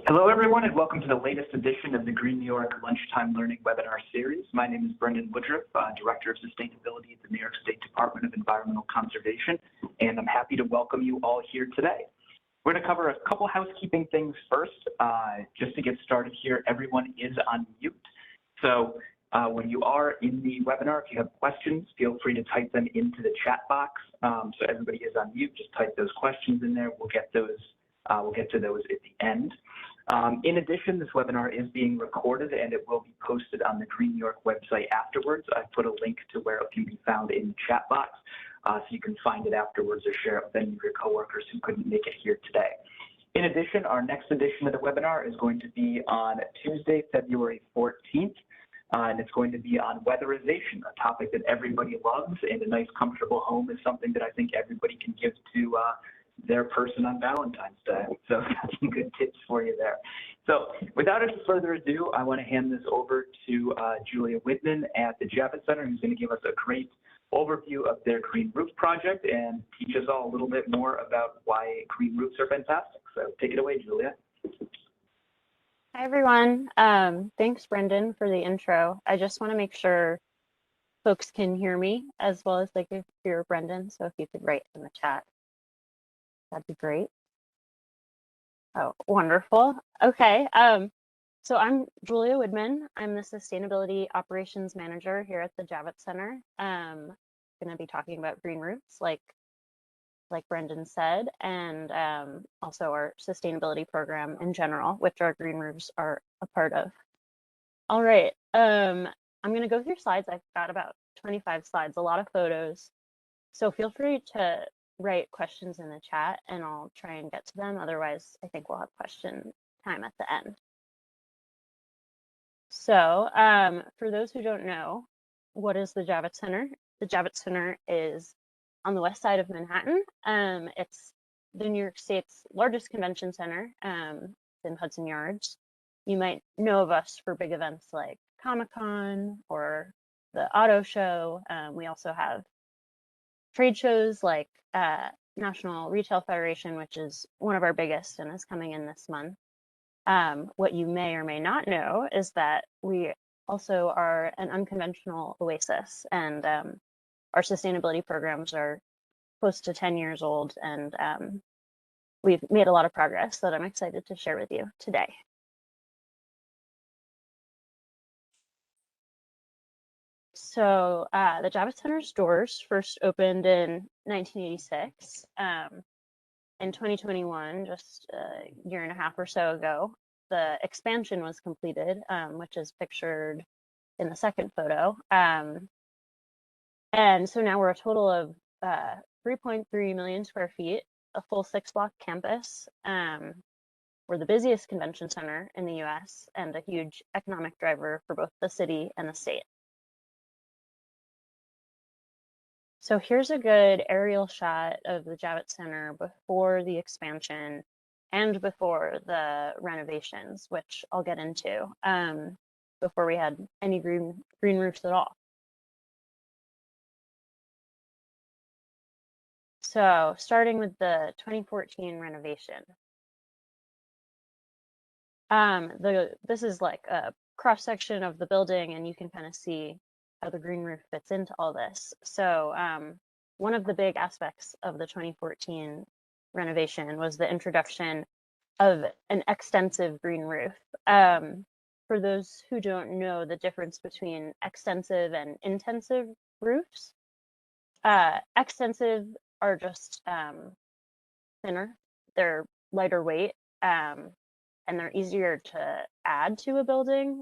Hello, everyone, and welcome to the latest edition of the Green New York Lunchtime Learning webinar series. My name is Brendan Woodruff, Director of Sustainability at the New York State Department of Environmental Conservation, and I'm happy to welcome you all here today. We're going to cover a couple housekeeping things first. Just to get started here, everyone is on mute. So when you are in the webinar, if you have questions, feel free to type them into the chat box. So everybody is on mute. Just type those questions in there. We'll get those. We'll get to those at the end. In addition, this webinar is being recorded and it will be posted on the Green New York website afterwards. I put a link to where it can be found in the chat box, so you can find it afterwards or share it with any of your coworkers who couldn't make it here today. In addition, our next edition of the webinar is going to be on Tuesday, February 14th, and it's going to be on weatherization, a topic that everybody loves, and a nice, comfortable home is something that I think everybody can give to their person on Valentine's Day. So got some good tips for you there. So without any further ado, I want to hand this over to Julia Whitman at the Javits Center, who's going to give us a great overview of their green roof project and teach us all a little bit more about why green roofs are fantastic. So take it away, Julia. Hi, everyone. Thanks, Brendan, for the intro. I just want to make sure folks can hear me as well as they can hear Brendan. So if you could write in the chat, that'd be great. Oh, wonderful. Okay. So I'm Julia Woodman. I'm the Sustainability Operations Manager here at the Javits Center. I'm going to be talking about green roofs, like Brendan said, and also our sustainability program in general, which our green roofs are a part of. All right. I'm going to go through slides. I've got about 25 slides, a lot of photos. So feel free to write questions in the chat and I'll try and get to them. Otherwise, I think we'll have question time at the end. So for those who don't know, what is the Javits Center? The Javits Center is on the west side of Manhattan. It's the New York State's largest convention center in Hudson Yards. You might know of us for big events like Comic-Con or the auto show. We also have trade shows like National Retail Federation, which is one of our biggest and is coming in this month. What you may or may not know is that we also are an unconventional oasis, and our sustainability programs are close to 10 years old, and we've made a lot of progress that I'm excited to share with you today. So the Javits Center's doors first opened in 1986. In 2021, just a year and a half or so ago, the expansion was completed, which is pictured in the second photo. And so now we're a total of 3.3 million square feet, a full 6-block campus. We're the busiest convention center in the US and a huge economic driver for both the city and the state. So here's a good aerial shot of the Javits Center before the expansion and before the renovations, which I'll get into, before we had any green roofs at all. So starting with the 2014 renovation. This is like a cross section of the building, and you can kind of see how the green roof fits into all this. So one of the big aspects of the 2014 renovation was the introduction of an extensive green roof. For those who don't know the difference between extensive and intensive roofs, extensive are just thinner, they're lighter weight, and they're easier to add to a building.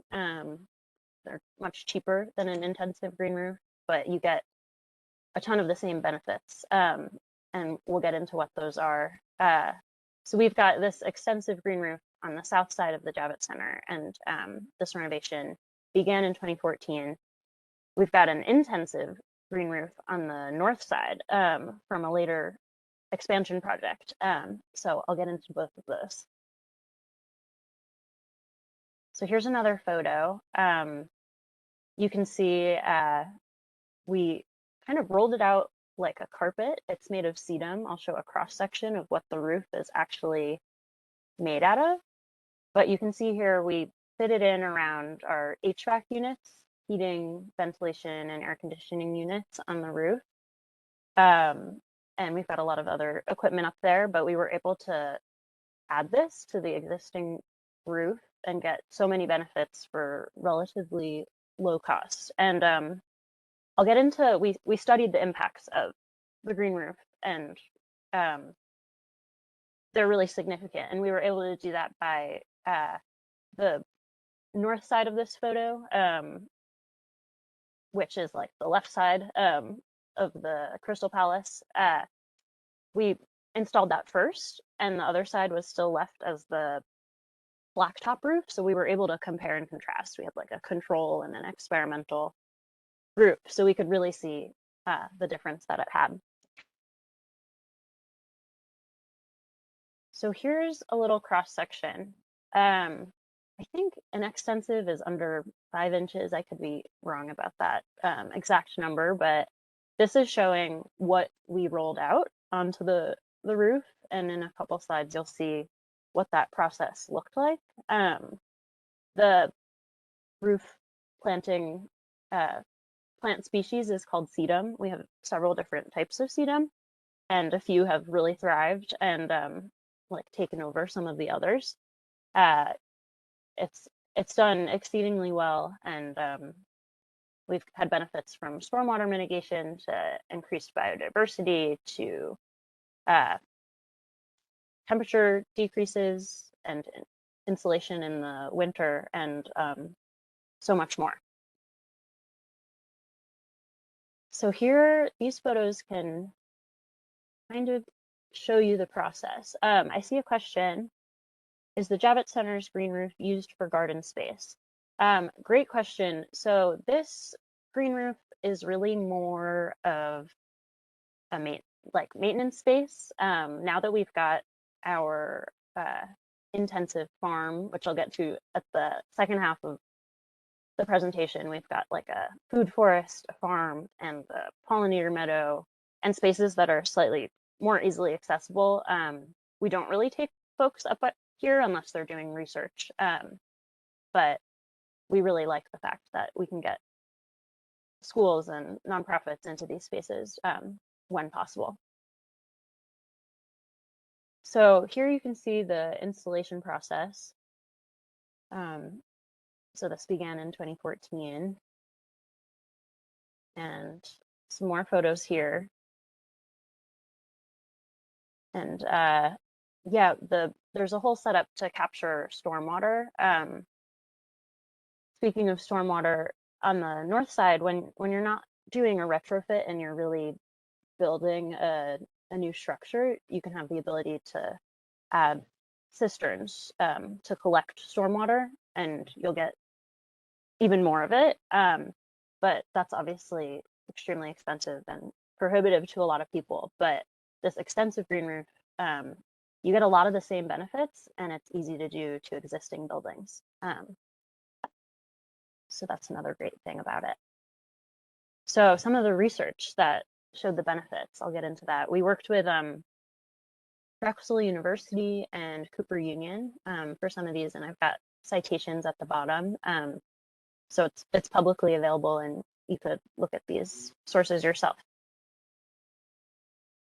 They're much cheaper than an intensive green roof, but you get a ton of the same benefits. And we'll get into what those are. So we've got this extensive green roof on the south side of the Javits Center, and this renovation began in 2014. We've got an intensive green roof on the north side from a later expansion project. So I'll get into both of those. So here's another photo. You can see we kind of rolled it out like a carpet. It's made of sedum. I'll show a cross section of what the roof is actually made out of. But you can see here we fit it in around our HVAC units, heating, ventilation, and air conditioning units on the roof. And we've got a lot of other equipment up there, but we were able to add this to the existing roof and get so many benefits for relatively low cost. And I'll get into, we studied the impacts of the green roof, and they're really significant. And we were able to do that by the north side of this photo, which is like the left side of the Crystal Palace. We installed that first, and the other side was still left as the blacktop roof. So we were able to compare and contrast. We had like a control and an experimental group, so we could really see the difference that it had. So here's a little cross section. I think an extensive is under 5 inches. I could be wrong about that exact number, but this is showing what we rolled out onto the roof. And in a couple slides, you'll see what that process looked like. The roof planting plant species is called sedum. We have several different types of sedum, and a few have really thrived and like taken over some of the others. It's done exceedingly well, and we've had benefits from stormwater mitigation to increased biodiversity to temperature decreases and insulation in the winter, and so much more. So here, these photos can kind of show you the process. I see a question. Is the Javits Center's green roof used for garden space? Great question. So this green roof is really more of a maintenance space. Now that we've got our intensive farm, which I'll get to at the second half of the presentation, we've got like a food forest, a farm, and the pollinator meadow, and spaces that are slightly more easily accessible. We don't really take folks up here unless they're doing research, but we really like the fact that we can get schools and nonprofits into these spaces when possible. So here you can see the installation process. So this began in 2014, and some more photos here. And yeah, there's a whole setup to capture stormwater. Speaking of stormwater, on the north side, when you're not doing a retrofit and you're really building a new structure, you can have the ability to add cisterns to collect stormwater, and you'll get even more of it. But that's obviously extremely expensive and prohibitive to a lot of people. But this extensive green roof, you get a lot of the same benefits, and it's easy to do to existing buildings. So that's another great thing about it. So some of the research that showed the benefits, I'll get into that. We worked with Drexel University and Cooper Union for some of these, and I've got citations at the bottom. So it's publicly available, and you could look at these sources yourself.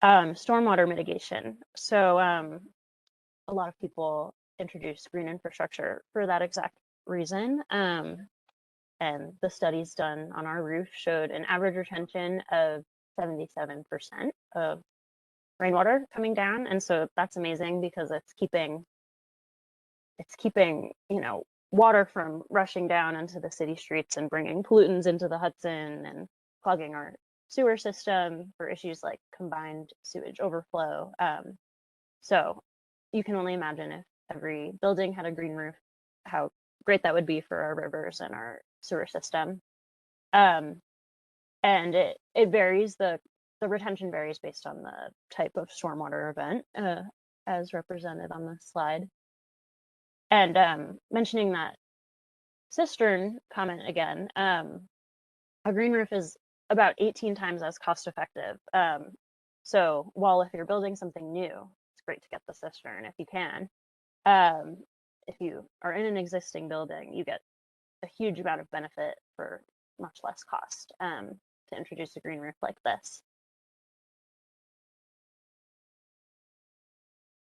Stormwater mitigation. So a lot of people introduce green infrastructure for that exact reason. And the studies done on our roof showed an average retention of 77% of rainwater coming down. And so that's amazing because it's keeping, water from rushing down into the city streets and bringing pollutants into the Hudson and clogging our sewer system for issues like combined sewage overflow. So you can only imagine if every building had a green roof, how great that would be for our rivers and our sewer system. And it varies, the retention varies based on the type of stormwater event as represented on this slide. And mentioning that cistern comment again, a green roof is about 18 times as cost effective. So while if you're building something new, it's great to get the cistern if you can. if you are in an existing building, you get a huge amount of benefit for much less cost to introduce a green roof like this.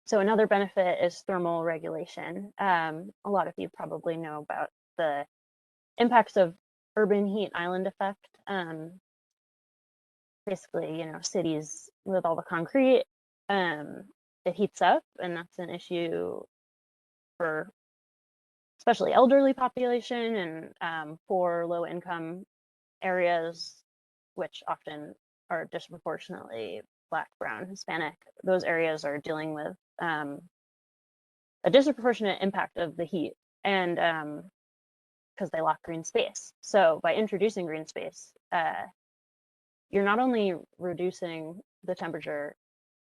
So another benefit is thermal regulation. A lot of you probably know about the impacts of urban heat island effect. Basically, you know, cities with all the concrete, it heats up, and that's an issue for especially elderly population and poor low income areas, which often are disproportionately Black, Brown, Hispanic. Those areas are dealing with a disproportionate impact of the heat, and because they lack green space. So by introducing green space, you're not only reducing the temperature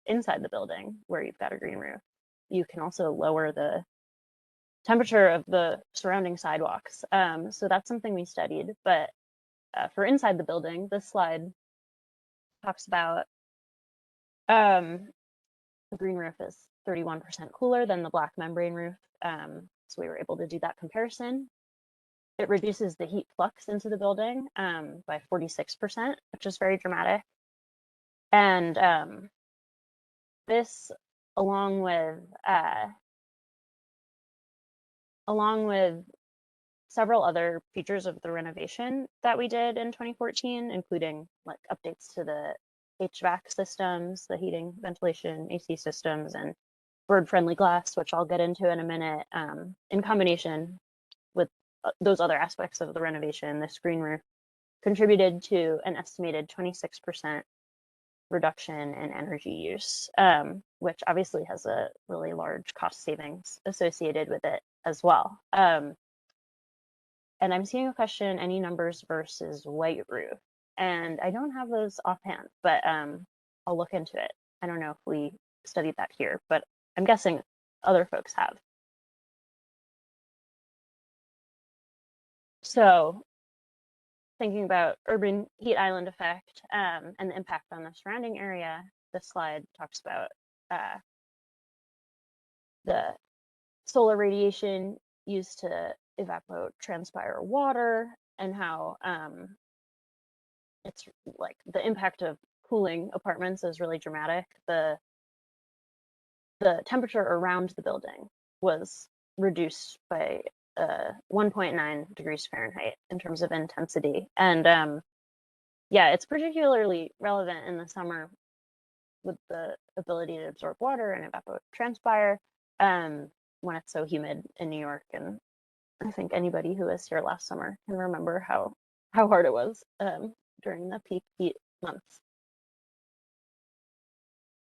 inside the building where you've got a green roof, you can also lower the temperature of the surrounding sidewalks. So that's something we studied. But for inside the building, this slide talks about the green roof is 31% cooler than the black membrane roof. So we were able to do that comparison. It reduces the heat flux into the building by 46%, which is very dramatic. And this, along with several other features of the renovation that we did in 2014, including like updates to the HVAC systems, the heating, ventilation, AC systems, and bird-friendly glass, which I'll get into in a minute, in combination with those other aspects of the renovation, this green roof contributed to an estimated 26% reduction in energy use, which obviously has a really large cost savings associated with it as well. And I'm seeing a question, any numbers versus white roof? And I don't have those offhand, but I'll look into it. I don't know if we studied that here, but I'm guessing other folks have. So thinking about urban heat island effect and the impact on the surrounding area, this slide talks about the solar radiation used to evapotranspire water and how it's like the impact of cooling apartments is really dramatic. The temperature around the building was reduced by 1.9 degrees Fahrenheit in terms of intensity. And yeah, it's particularly relevant in the summer with the ability to absorb water and evapotranspire when it's so humid in New York. And I think anybody who was here last summer can remember how hard it was during the peak heat months.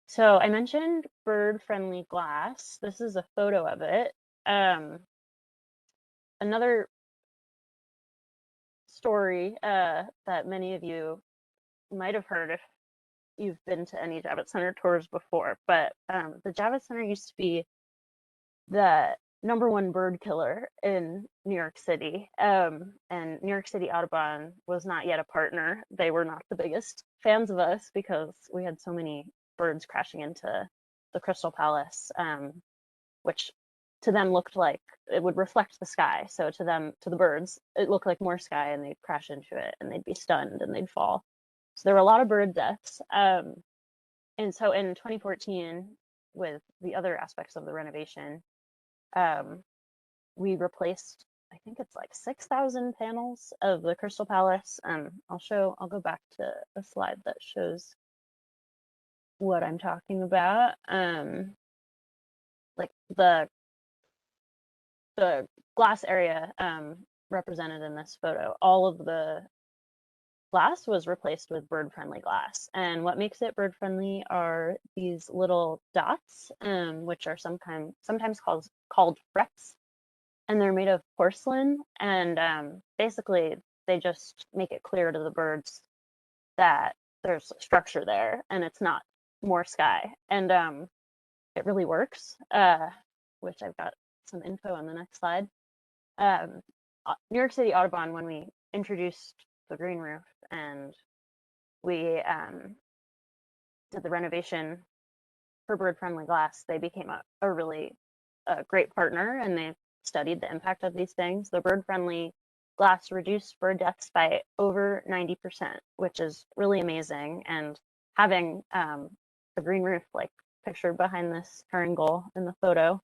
So I mentioned bird-friendly glass. This is a photo of it. Another story that many of you might have heard if you've been to any Javits Center tours before, but the Javits Center used to be the #1 bird killer in New York City, and New York City Audubon was not yet a partner. They were not the biggest fans of us because we had so many birds crashing into the Crystal Palace, which to them looked like it would reflect the sky. So to the birds, it looked like more sky, and they'd crash into it and they'd be stunned and they'd fall. So there were a lot of bird deaths. And so in 2014, with the other aspects of the renovation, we replaced, I think it's like 6,000 panels of the Crystal Palace. I'll go back to a slide that shows what I'm talking about. Like the glass area represented in this photo, all of the glass was replaced with bird-friendly glass. And what makes it bird-friendly are these little dots, which are sometimes called frets, and they're made of porcelain. And basically, they just make it clear to the birds that there's structure there, and it's not more sky. And it really works, which I've got some info on the next slide. New York City Audubon, when we introduced the green roof and we did the renovation for bird-friendly glass, they became a really a great partner, and they've studied the impact of these things. The bird-friendly glass reduced bird deaths by over 90%, which is really amazing. And having the green roof, like pictured behind this herringull in the photo,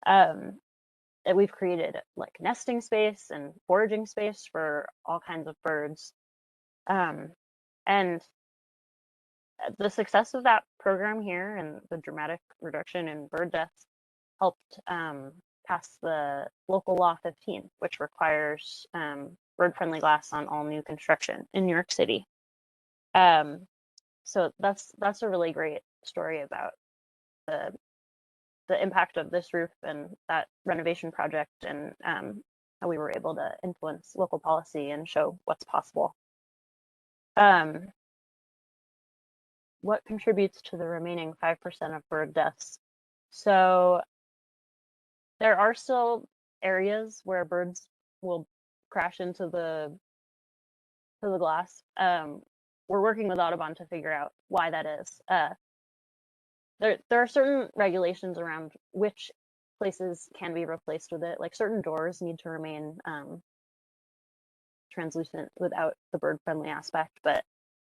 that we've created like nesting space and foraging space for all kinds of birds. And the success of that program here and the dramatic reduction in bird deaths helped pass the local law 15, which requires bird-friendly glass on all new construction in New York City. So that's a really great story about the impact of this roof and that renovation project, and how we were able to influence local policy and show what's possible. What contributes to the remaining 5% of bird deaths? So there are still areas where birds will crash into the glass. We're working with Audubon to figure out why that is. There are certain regulations around which places can be replaced with it. Like certain doors need to remain translucent without the bird-friendly aspect, but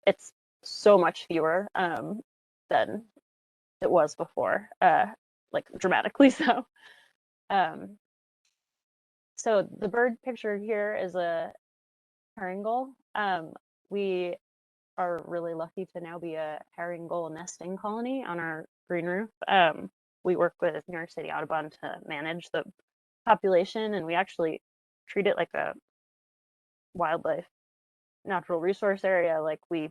it's so much fewer than it was before, like dramatically so. So the bird picture here is a herringull. We are really lucky to now be a herringull nesting colony on our green roof. We work with New York City Audubon to manage the population, and we actually treat it like a wildlife natural resource area. Like we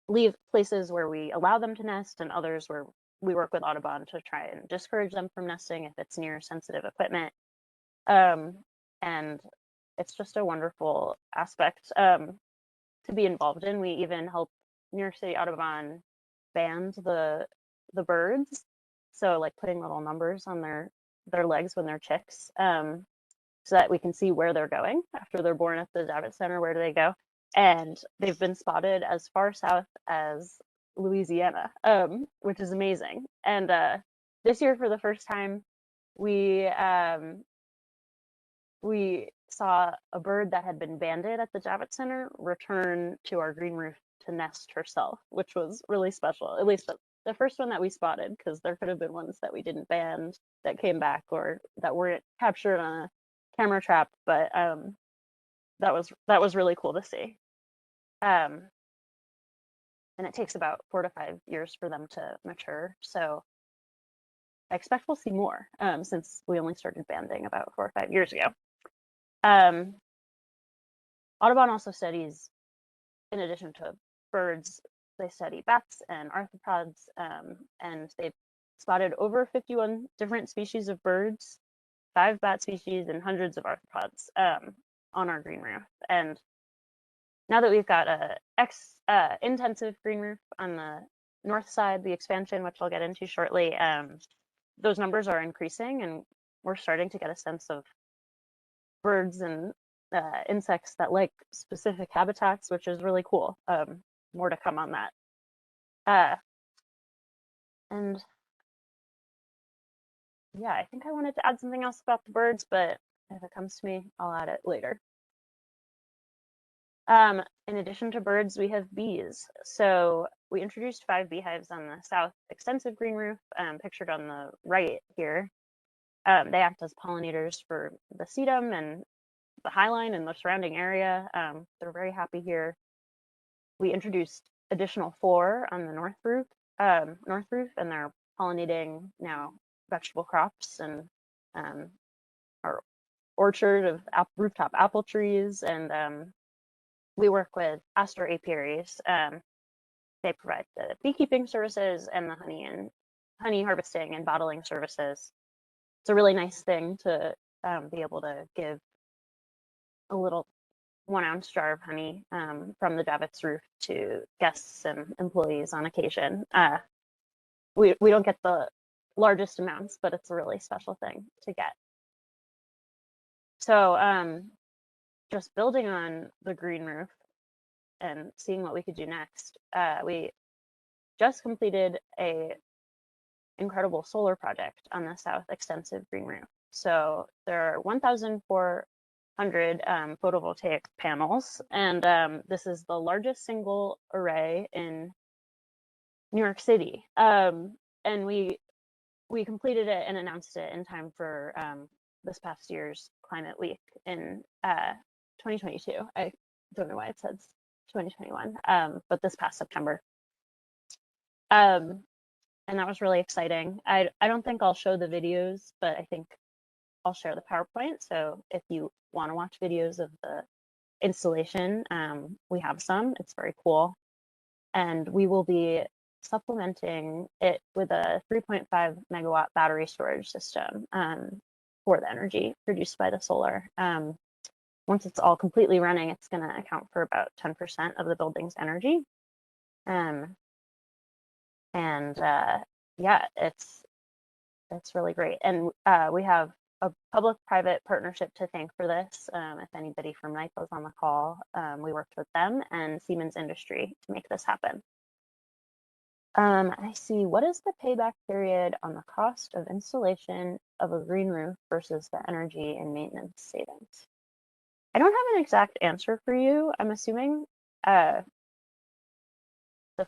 leave places where we allow them to nest and others where we work with Audubon to try and discourage them from nesting if it's near sensitive equipment. And it's just a wonderful aspect to be involved in. We even help New York City Audubon band the birds, so like putting little numbers on their legs when they're chicks, so that we can see where they're going after they're born at the Javits Center. Where do they go? And they've been spotted as far south as Louisiana, which is amazing. And this year, for the first time, we saw a bird that had been banded at the Javits Center return to our green roof to nest herself, which was really special. At least the first one that we spotted, because there could have been ones that we didn't band that came back or that weren't captured on a camera trap, but that was really cool to see. And it takes about 4 to 5 years for them to mature, so I expect we'll see more, since we only started banding about 4 or 5 years ago. Audubon also studies, in addition to birds, they study bats and arthropods, and they've spotted over 51 different species of birds, 5 bat species, and hundreds of arthropods on our green roof. And now that we've got a intensive green roof on the north side, the expansion, which I'll get into shortly, those numbers are increasing, and we're starting to get a sense of birds and insects that like specific habitats, which is really cool. More to come on that. And yeah, I think I wanted to add something else about the birds, but if it comes to me, I'll add it later. In addition to birds, we have bees. So we introduced 5 beehives on the south extensive green roof, pictured on the right here. They act as pollinators for the sedum and the highline and the surrounding area. They're very happy here. We introduced additional 4 on the north roof, and they're pollinating now vegetable crops and our orchard of rooftop apple trees. And we work with Aster apiaries. They provide the beekeeping services and the honey harvesting and bottling services. It's a really nice thing to be able to give a little 1-ounce jar of honey from the Javits roof to guests and employees on occasion. We don't get the largest amounts, but it's a really special thing to get. So just building on the green roof and seeing what we could do next, we just completed a incredible solar project on the South Extensive Green Roof. So there are 1,400 photovoltaic panels, and this is the largest single array in New York City. And we completed it and announced it in time for this past year's Climate Week in 2022. I don't know why it says 2021, but this past September. And that was really exciting. I don't think I'll show the videos, but I think I'll share the PowerPoint. So if you want to watch videos of the installation, we have some. It's very cool. And we will be supplementing it with a 3.5 megawatt battery storage system for the energy produced by the solar. Once it's all completely running, it's going to account for about 10% of the building's energy. Yeah, it's really great. And we have a public-private partnership to thank for this. If anybody from NYPA is on the call, we worked with them and Siemens Industry to make this happen. I see, what is the payback period on the cost of installation of a green roof versus the energy and maintenance savings? I don't have an exact answer for you. I'm assuming the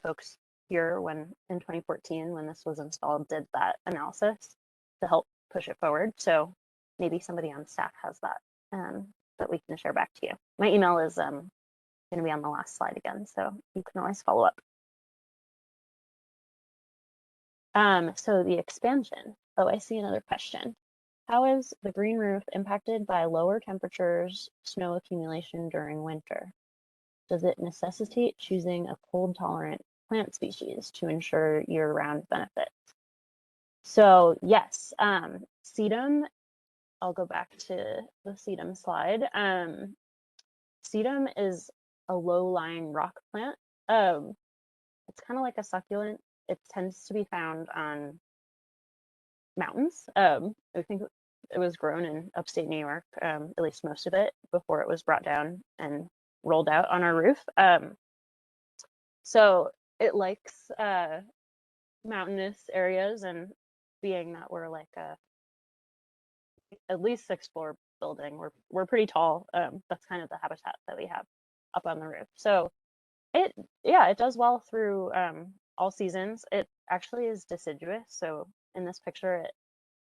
folks here in 2014, when this was installed, did that analysis to help push it forward. So maybe somebody on staff has that that we can share back to you. My email is going to be on the last slide again, so you can always follow up. So the expansion. Oh, I see another question. How is the green roof impacted by lower temperatures, snow accumulation during winter? Does it necessitate choosing a cold tolerant plant species to ensure year-round benefits? So yes, sedum, I'll go back to the sedum slide. Sedum is a low-lying rock plant. It's kind of like a succulent. It tends to be found on mountains. I think it was grown in upstate New York, at least most of it, before it was brought down and rolled out on our roof. So it likes mountainous areas, and being that we're like at least 6th floor building, we're pretty tall. That's kind of the habitat that we have up on the roof. So it does well through all seasons. It actually is deciduous. So in this picture, it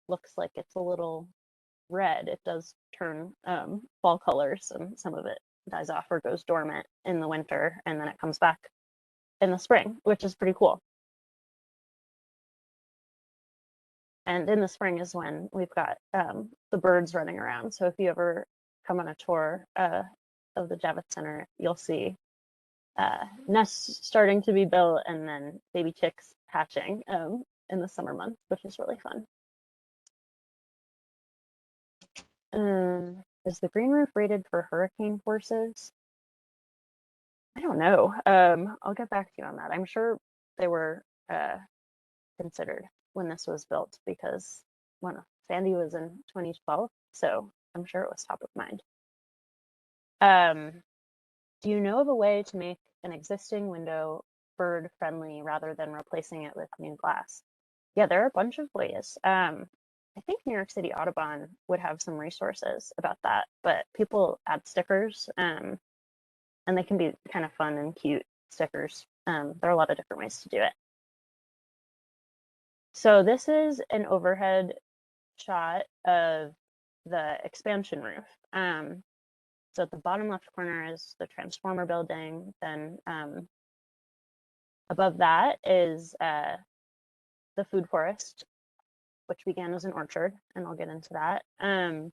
looks like it's a little red. It does turn fall colors, and some of it dies off or goes dormant in the winter, and then it comes back in the spring, which is pretty cool. And in the spring is when we've got the birds running around. So if you ever come on a tour of the Javits Center, you'll see nests starting to be built and then baby chicks hatching in the summer months, which is really fun. Is the green roof rated for hurricane forces? I don't know. I'll get back to you on that. I'm sure they were considered when this was built, because when Sandy was in 2012, so I'm sure it was top of mind. Do you know of a way to make an existing window bird friendly rather than replacing it with new glass? Yeah, there are a bunch of ways. I think New York City Audubon would have some resources about that, but people add stickers, and they can be kind of fun and cute stickers. There are a lot of different ways to do it. So this is an overhead shot of the expansion roof. So at the bottom left corner is the transformer building. Then above that is the food forest, which began as an orchard, and I'll get into that. And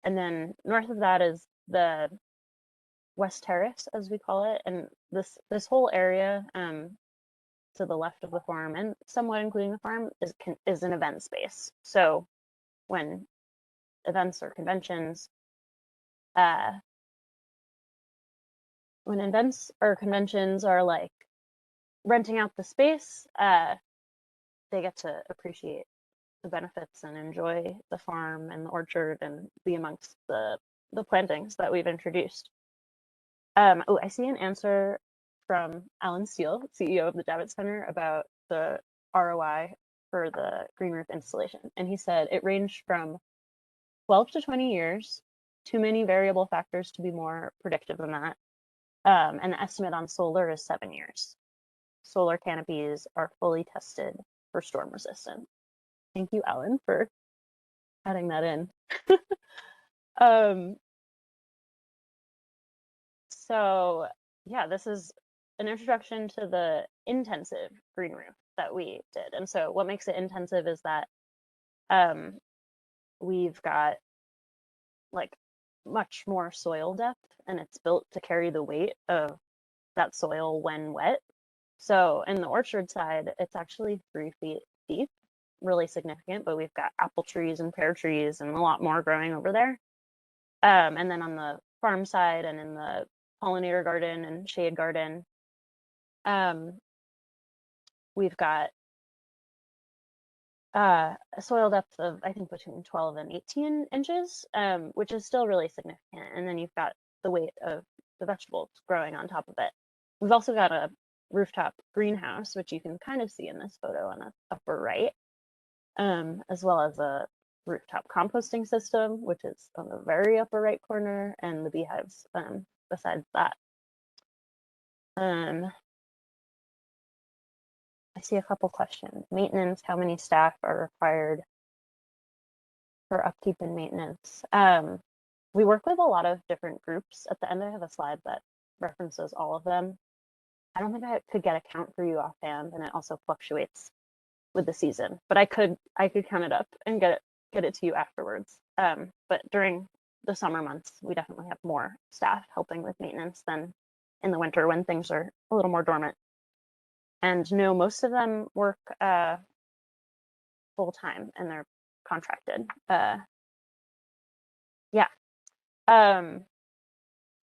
then north of that is the West Terrace, as we call it. And this whole area to the left of the farm, and somewhat including the farm, is an event space. So when events or conventions are like renting out the space, they get to appreciate the benefits and enjoy the farm and the orchard and be amongst the plantings that we've introduced. Oh, I see an answer from Alan Steele, CEO of the Javits Center, about the ROI for the green roof installation. And he said it ranged from 12 to 20 years, too many variable factors to be more predictive than that. And the estimate on solar is 7 years. Solar canopies are fully tested for storm resistance. Thank you, Ellen, for adding that in. So yeah, this is an introduction to the intensive green roof that we did. And so what makes it intensive is that we've got like much more soil depth, and it's built to carry the weight of that soil when wet. So in the orchard side, it's actually 3 feet deep, really significant, but we've got apple trees and pear trees and a lot more growing over there. And then on the farm side and in the pollinator garden and shade garden, we've got a soil depth of, I think, between 12 and 18 inches, which is still really significant. And then you've got the weight of the vegetables growing on top of it. We've also got a rooftop greenhouse, which you can kind of see in this photo on the upper right, as well as a rooftop composting system, which is on the very upper right corner, and the beehives besides that. I see a couple questions. Maintenance, how many staff are required for upkeep and maintenance? We work with a lot of different groups. At the end, I have a slide that references all of them. I don't think I could get a count for you offhand, and it also fluctuates with the season, but I could count it up and get it to you afterwards. But during the summer months, we definitely have more staff helping with maintenance than in the winter when things are a little more dormant. And no, most of them work full time and they're contracted. Yeah. The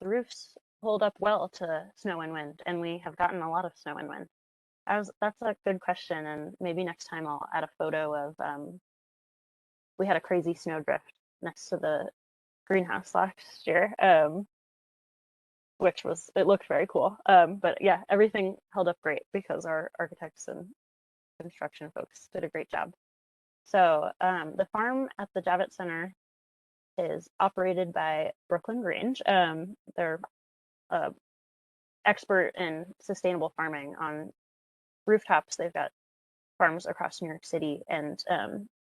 roofs hold up well to snow and wind, and we have gotten a lot of snow and wind. That's a good question, and maybe next time I'll add a photo of we had a crazy snowdrift next to the greenhouse last year, which looked very cool. But yeah, everything held up great because our architects and construction folks did a great job. So the farm at the Javits Center is operated by Brooklyn Grange. They're expert in sustainable farming on rooftops. They've got farms across New York City, and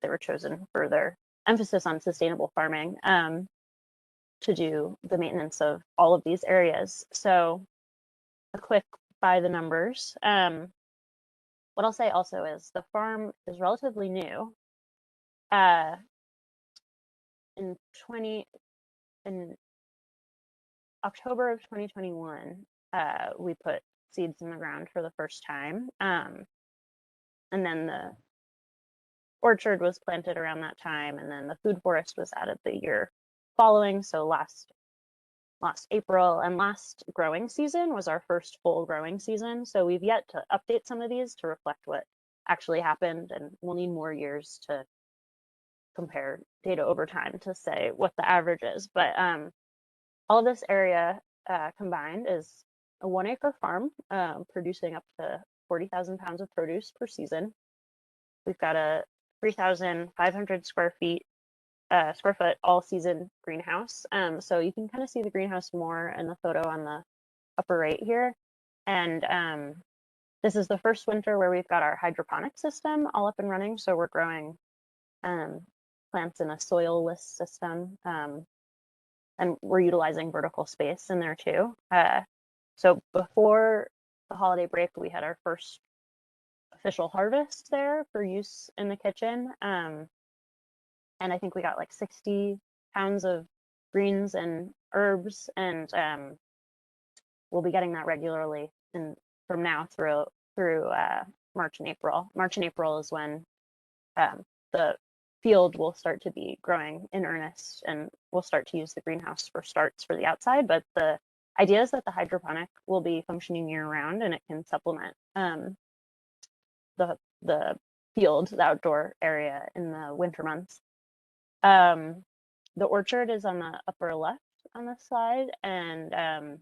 they were chosen for their emphasis on sustainable farming to do the maintenance of all of these areas. So a quick by the numbers. What I'll say also is the farm is relatively new. In October of 2021, we put seeds in the ground for the first time. And then the orchard was planted around that time, and then the food forest was added the year following. So last April, and last growing season was our first full growing season. So we've yet to update some of these to reflect what actually happened, and we'll need more years to compare data over time to say what the average is. But all of this area combined is a 1 acre farm producing up to 40,000 pounds of produce per season. We've got a 3,500 square foot all season greenhouse. So you can kind of see the greenhouse more in the photo on the upper right here. And this is the first winter where we've got our hydroponic system all up and running. So we're growing plants in a soilless system. And we're utilizing vertical space in there too. So before the holiday break, we had our first official harvest there for use in the kitchen. And I think we got like 60 pounds of greens and herbs, and we'll be getting that regularly from now through March and April. March and April is when the field will start to be growing in earnest, and we'll start to use the greenhouse for starts for the outside. But the idea is that the hydroponic will be functioning year round, and it can supplement the field, the outdoor area in the winter months. The orchard is on the upper left on this slide, and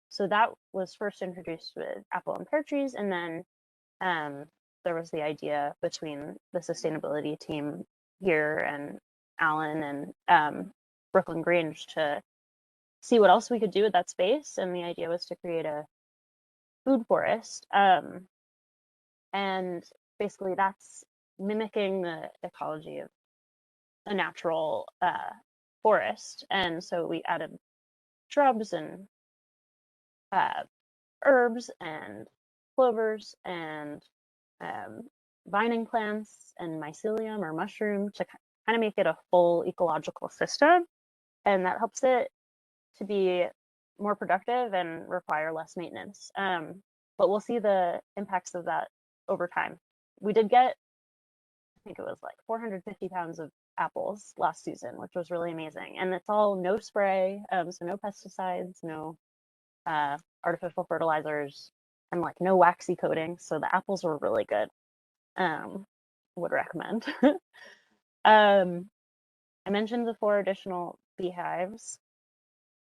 so that was first introduced with apple and pear trees, and then there was the idea between the sustainability team here and Alan and Brooklyn Grange to see what else we could do with that space. And the idea was to create a food forest. And basically that's mimicking the ecology of a natural forest. And so we added shrubs and herbs and clovers and vining plants and mycelium or mushroom to kind of make it a full ecological system. And that helps it to be more productive and require less maintenance. But we'll see the impacts of that over time. We did get, I think it was like 450 pounds of apples last season, which was really amazing. And it's all no spray, so no pesticides, no artificial fertilizers, and like no waxy coating. So the apples were really good. Would recommend. I mentioned the 4 additional beehives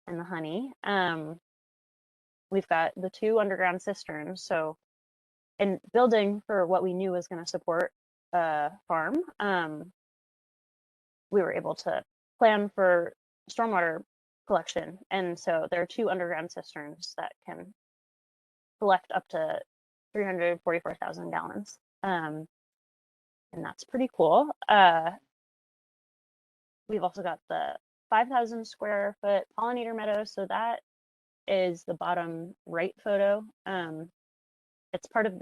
and the honey. We've got the 2 underground cisterns. So in building for what we knew was going to support a farm, we were able to plan for stormwater collection. And so there are 2 underground cisterns that can collect up to 344,000 gallons. And that's pretty cool. We've also got the 5,000 square foot pollinator meadow. So that is the bottom right photo. It's part of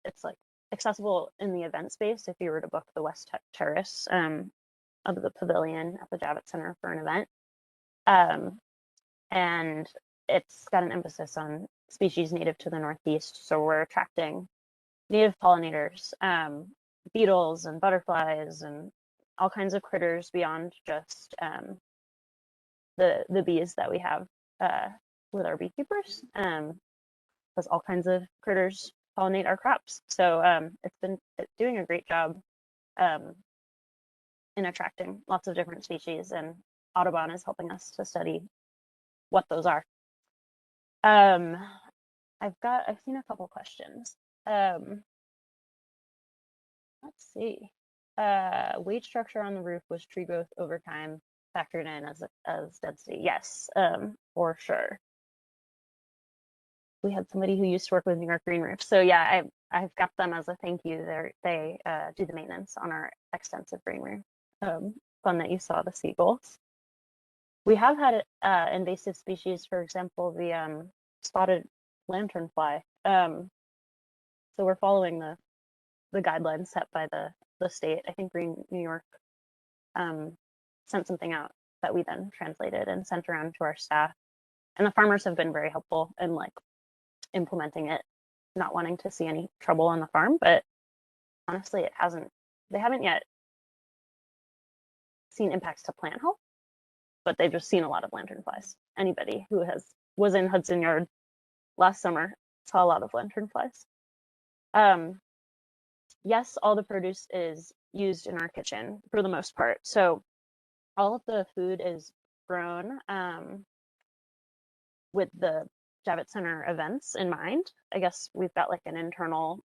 it's like accessible in the event space if you were to book the West Terrace of the pavilion at the Javits Center for an event. And it's got an emphasis on species native to the Northeast. So we're attracting native pollinators, beetles and butterflies and all kinds of critters beyond just the bees that we have with our beekeepers. Because all kinds of critters pollinate our crops. So it's been doing a great job in attracting lots of different species, and Audubon is helping us to study what those are. I've seen a couple questions. Let's see. Weight structure on the roof was tree growth over time factored in as density. Yes, for sure. We had somebody who used to work with New York Green Roof. So yeah, I've got them as a thank you. They do the maintenance on our extensive green roof. Fun that you saw the seagulls. We have had invasive species, for example, the spotted lanternfly. So we're following the guidelines set by the state. I think Green New York sent something out that we then translated and sent around to our staff. And the farmers have been very helpful in like implementing it, not wanting to see any trouble on the farm. But honestly, they haven't yet seen impacts to plant health, but they've just seen a lot of lanternflies. Anybody who was in Hudson Yard last summer saw a lot of lanternflies. Yes, all the produce is used in our kitchen for the most part. So all of the food is grown with the Javits Center events in mind. I guess we've got like an internal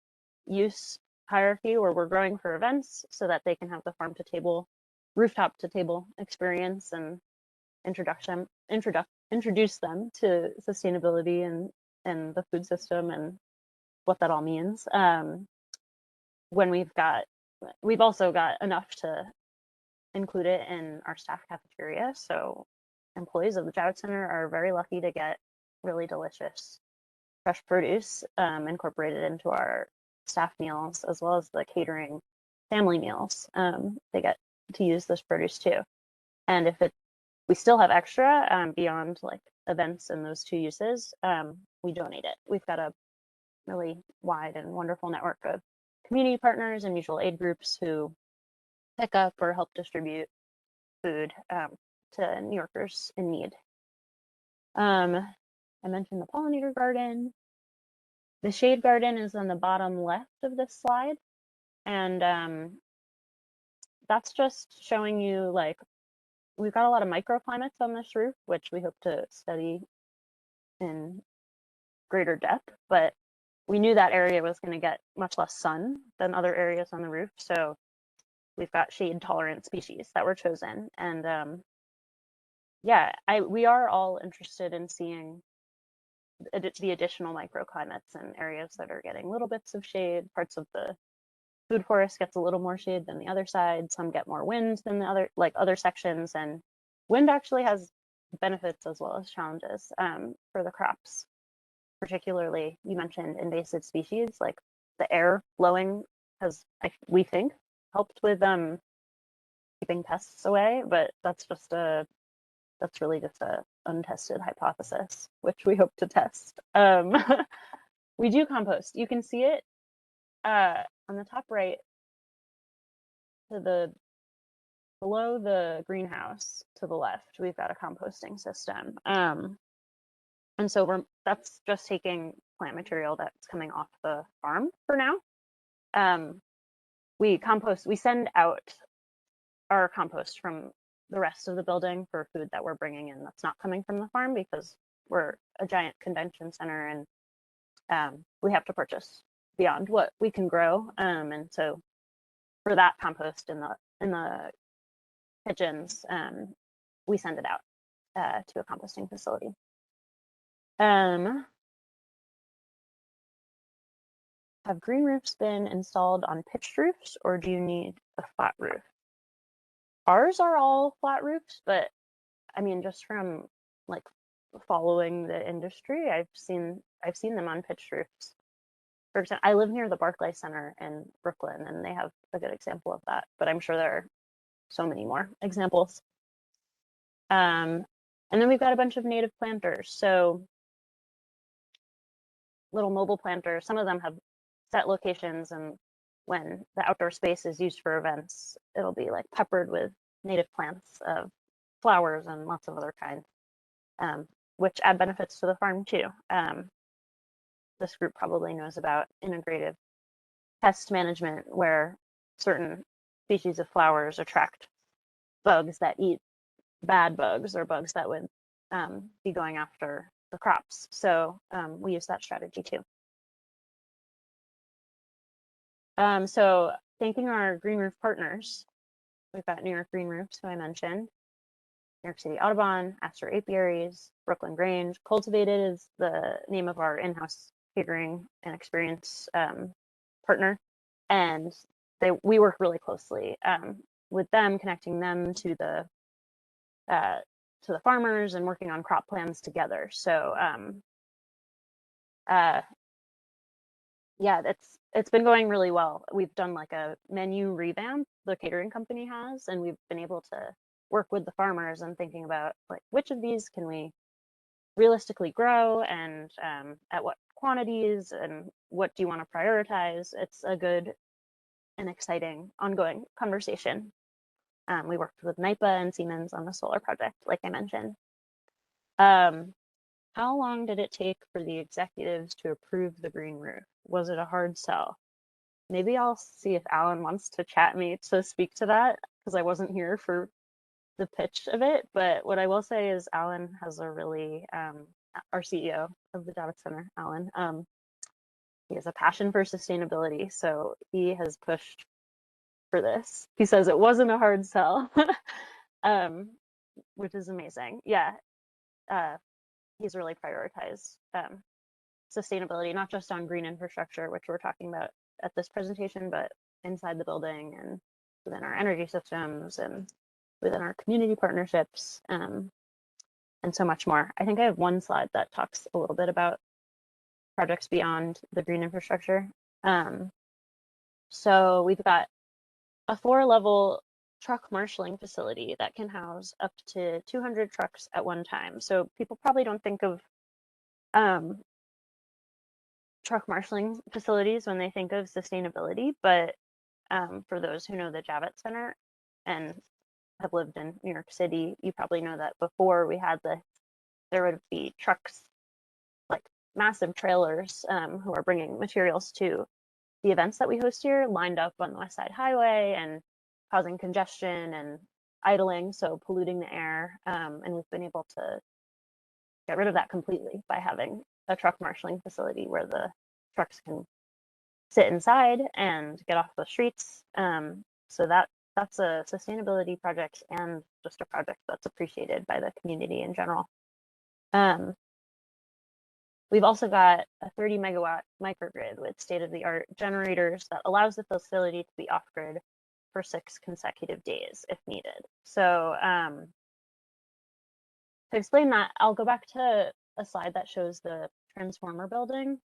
use hierarchy where we're growing for events so that they can have the farm to table, rooftop to table experience and introduce them to sustainability and the food system and what that all means. When we've also got enough to include it in our staff cafeteria. So employees of the Javits Center are very lucky to get really delicious fresh produce incorporated into our staff meals, as well as the catering family meals. They get to use this produce too. And if we still have extra beyond like events and those 2 uses, we donate it. We've got a really wide and wonderful network of community partners and mutual aid groups who pick up or help distribute food to New Yorkers in need. I mentioned the pollinator garden. The shade garden is on the bottom left of this slide. And that's just showing you like, we've got a lot of microclimates on this roof, which we hope to study in greater depth. But we knew that area was going to get much less sun than other areas on the roof. So we've got shade tolerant species that were chosen. And yeah, we are all interested in seeing the additional microclimates and areas that are getting little bits of shade. Parts of the food forest gets a little more shade than the other side. Some get more wind than the other sections. And wind actually has benefits as well as challenges for the crops. Particularly, you mentioned invasive species, like the air blowing has, we think, helped with keeping pests away, but that's really just a untested hypothesis, which we hope to test. We do compost. You can see it on the top right, below the greenhouse to the left. We've got a composting system, and so that's just taking plant material that's coming off the farm for now. We send out our compost from the rest of the building for food that we're bringing in that's not coming from the farm, because we're a giant convention center and we have to purchase beyond what we can grow. And so for that compost in the kitchens, we send it out to a composting facility. Have green roofs been installed on pitched roofs, or do you need a flat roof? Ours are all flat roofs, but I mean, just from like following the industry, I've seen them on pitched roofs. For example, I live near the Barclay Center in Brooklyn, and they have a good example of that, but I'm sure there are so many more examples. And then we've got a bunch of native planters. So little mobile planters, some of them have set locations, and when the outdoor space is used for events, it'll be like peppered with native plants of flowers and lots of other kinds, which add benefits to the farm too. This group probably knows about integrative pest management, where certain species of flowers attract bugs that eat bad bugs, or bugs that would be going after the crops. So we use that strategy too. So thanking our green roof partners, we've got New York Green Roofs, who I mentioned, New York City Audubon, Astor Apiaries, Brooklyn Grange. Cultivated is the name of our in-house catering and experience partner, and we work really closely with them, connecting them to the farmers and working on crop plans together. So yeah, it's been going really well. We've done like a menu revamp, the catering company has, and we've been able to work with the farmers and thinking about like which of these can we realistically grow, and at what quantities, and what do you want to prioritize. It's a good and exciting ongoing conversation. We worked with NIPA and Siemens on the solar project, like I mentioned. How long did it take for the executives to approve the green roof? Was it a hard sell? Maybe I'll see if Alan wants to chat me to speak to that, because I wasn't here for the pitch of it. But what I will say is Alan has a really, our CEO of the Javits Center, Alan, he has a passion for sustainability. So he has pushed for this. He says it wasn't a hard sell, which is amazing. Yeah, he's really prioritized sustainability, not just on green infrastructure, which we're talking about at this presentation, but inside the building and within our energy systems and within our community partnerships, and so much more. I think I have one slide that talks a little bit about projects beyond the green infrastructure. So we've got a 4-level truck marshaling facility that can house up to 200 trucks at one time. So people probably don't think of truck marshaling facilities when they think of sustainability, but for those who know the Javits Center and have lived in New York City, you probably know that before we had this, there would be trucks, like massive trailers, who are bringing materials to the events that we host here, lined up on the West Side Highway and causing congestion and idling, so polluting the air. And we've been able to get rid of that completely by having a truck marshaling facility where the trucks can sit inside and get off the streets. So that's a sustainability project and just a project that's appreciated by the community in general. We've also got a 30 megawatt microgrid with state-of-the-art generators that allows the facility to be off-grid for 6 consecutive days if needed. So to explain that, I'll go back to a slide that shows the transformer building,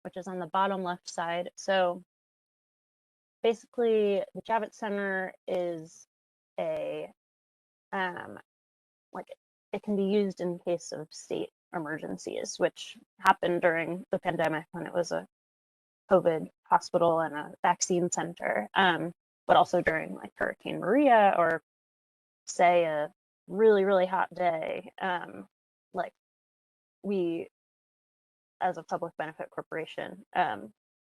which is on the bottom left side. So basically, the Javits Center is a like it can be used in case of state emergencies, which happened during the pandemic when it was a COVID hospital and a vaccine center, but also during like Hurricane Maria or say a really, really hot day. Like we, as a public benefit corporation,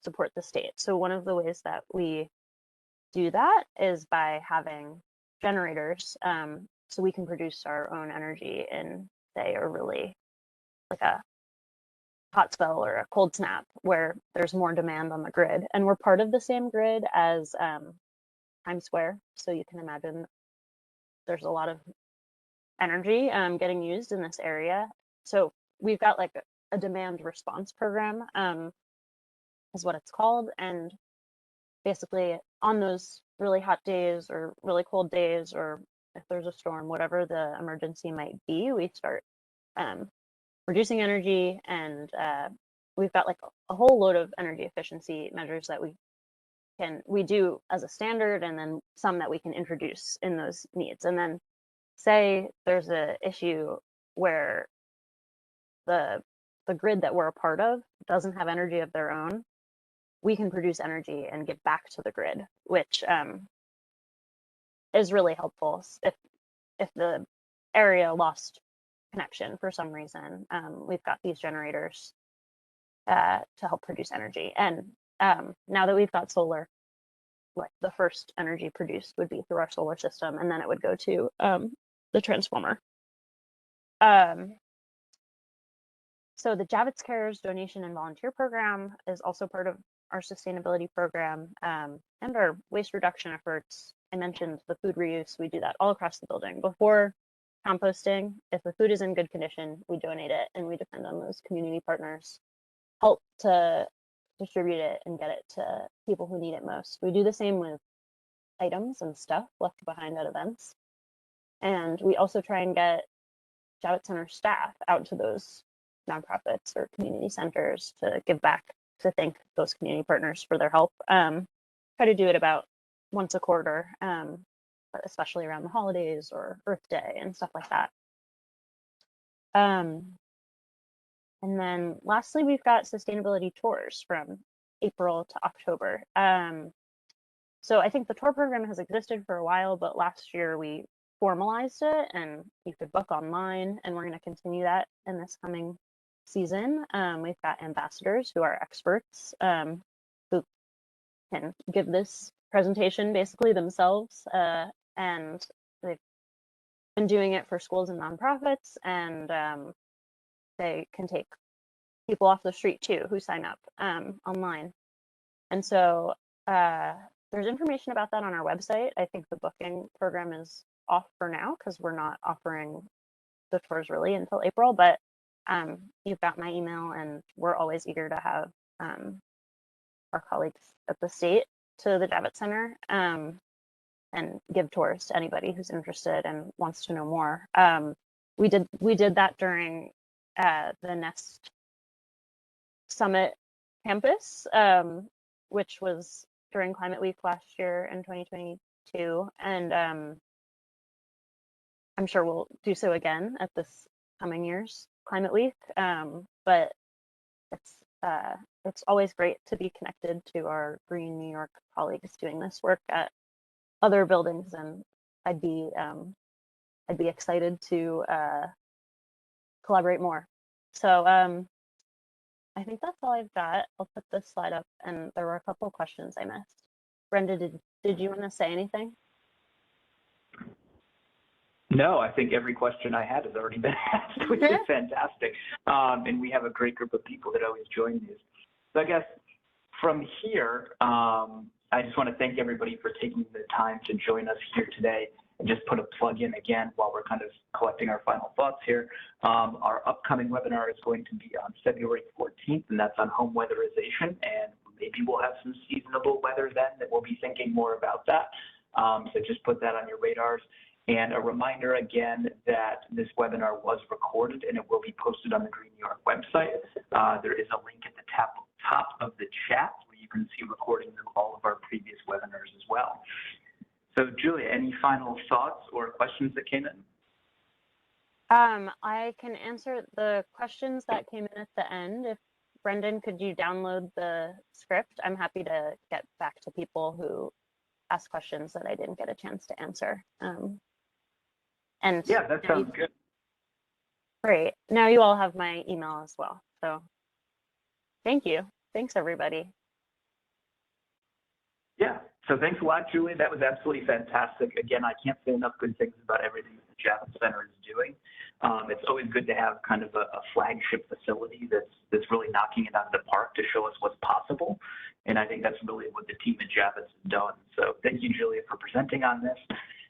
support the state. So one of the ways that we do that is by having generators, so we can produce our own energy in, say, a really like a hot spell or a cold snap where there's more demand on the grid. And we're part of the same grid as Times Square. So you can imagine there's a lot of energy getting used in this area. So we've got like a demand response program is what it's called. And basically on those really hot days or really cold days, or if there's a storm, whatever the emergency might be, we start reducing energy, and we've got like a whole load of energy efficiency measures that we do as a standard, and then some that we can introduce in those needs. And then say there's a issue where the grid that we're a part of doesn't have energy of their own, we can produce energy and give back to the grid, which is really helpful if the area lost connection for some reason. We've got these generators to help produce energy. And now that we've got solar, like the first energy produced would be through our solar system, and then it would go to the transformer. So the Javits Cares donation and volunteer program is also part of our sustainability program and our waste reduction efforts. I mentioned the food reuse. We do that all across the building. Before composting, if the food is in good condition, we donate it, and we depend on those community partners help to distribute it and get it to people who need it most. We do the same with items and stuff left behind at events. And we also try and get Javits Center staff out to those nonprofits or community centers to give back, to thank those community partners for their help. Try to do it about once a quarter, but especially around the holidays or Earth Day and stuff like that. And then lastly, we've got sustainability tours from April to October. So I think the tour program has existed for a while, but last year we formalized it and you could book online, and we're going to continue that in this coming season. We've got ambassadors who are experts who can give this presentation basically themselves, and they've been doing it for schools and nonprofits, and they can take people off the street too who sign up online. And so there's information about that on our website. I think the booking program is off for now because we're not offering the tours really until April, but you've got my email, and we're always eager to have our colleagues at the state to the Javits Center and give tours to anybody who's interested and wants to know more. We did that during the Nest Summit campus, which was during Climate Week last year in 2022, and I'm sure we'll do so again at this coming year's Climate Week. But it's always great to be connected to our Green New York colleagues doing this work at other buildings, and I'd be excited to collaborate more. So I think that's all I've got. I'll put this slide up, and there were a couple of questions I missed. Brenda, did you want to say anything? No, I think every question I had has already been asked, which is fantastic. And we have a great group of people that always join these. So I guess from here, I just want to thank everybody for taking the time to join us here today, and just put a plug in again while we're kind of collecting our final thoughts here. Our upcoming webinar is going to be on February 14th, and that's on home weatherization, and maybe we'll have some seasonable weather then that we'll be thinking more about that. So just put that on your radars. And a reminder again that this webinar was recorded and it will be posted on the Green New York website. There is a link at the top of the chat where you can see recordings of all of our previous webinars as well. So Julia, any final thoughts or questions that came in? I can answer the questions that came in at the end. If Brendan, could you download the script? I'm happy to get back to people who asked questions that I didn't get a chance to answer. And yeah, that sounds good. Great. Now you all have my email as well. So thank you. Thanks, everybody. Yeah, so thanks a lot, Julie. That was absolutely fantastic. Again, I can't say enough good things about everything that the Javits Center is doing. It's always good to have kind of a flagship facility that's really knocking it out of the park to show us what's possible. And I think that's really what the team at Javits has done. So thank you, Julia, for presenting on this.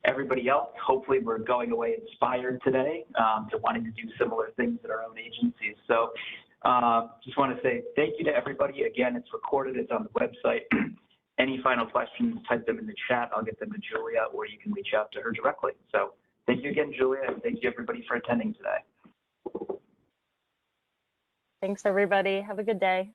Everybody else, hopefully we're going away inspired today to wanting to do similar things at our own agencies. So just want to say thank you to everybody. Again, it's recorded, it's on the website. Any final questions, type them in the chat. I'll get them to Julia, or you can reach out to her directly. So thank you again, Julia, and thank you everybody for attending today. Thanks, everybody. Have a good day.